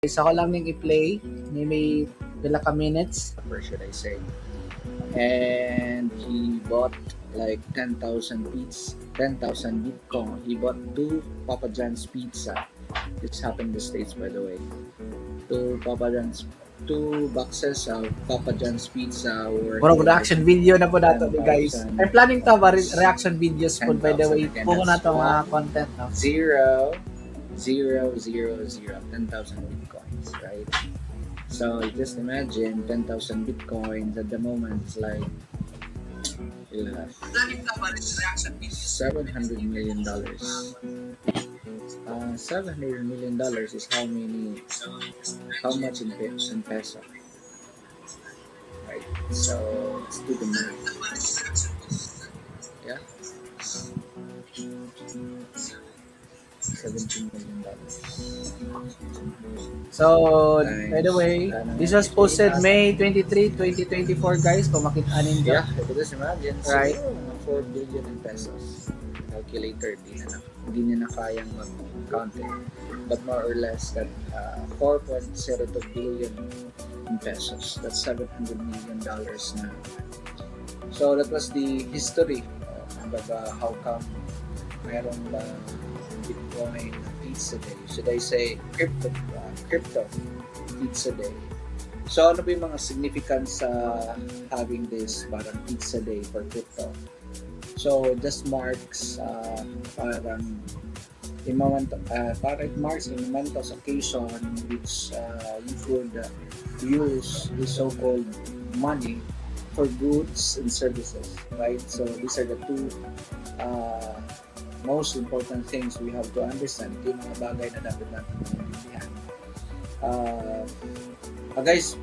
Isa ko lang ning i-play. May pila ka minutes, or should I say. And he bought like 10,000 Bitcoin. He bought 2 Papa John's pizza. This happened in the States, by the way. 2 boxes of Papa John's pizza. Murag reaction video na po nato ni guys. I'm planning to ba reaction videos po, by the way. Puko na to mga content, no? 10,000 bitcoins, right? So just imagine 10,000 bitcoins at the moment. It's like $700 million. $700 million is how much in peso, right? So let's do the math. Yeah, $17 million. So, by the way, this was posted May 23, 2024, guys. Kung makita ninyo. Yeah, just imagine. Right. So, 4 billion in pesos. Calculator, hindi na kayang mag-count it. But more or less, that 4.02 billion in pesos. That's $700 million na. So, that was the history. How come mayroong Bitcoin pizza day? Should I say crypto pizza day? So, ano ba yung mga significance sa having this parang pizza day for crypto? So, just marks parang it marks a momentous occasion which you could use the so-called money for goods and services, right? So, these are the two most important things we have to understand. Ito yung mga bagay na dapat natin maintindihan. Guys,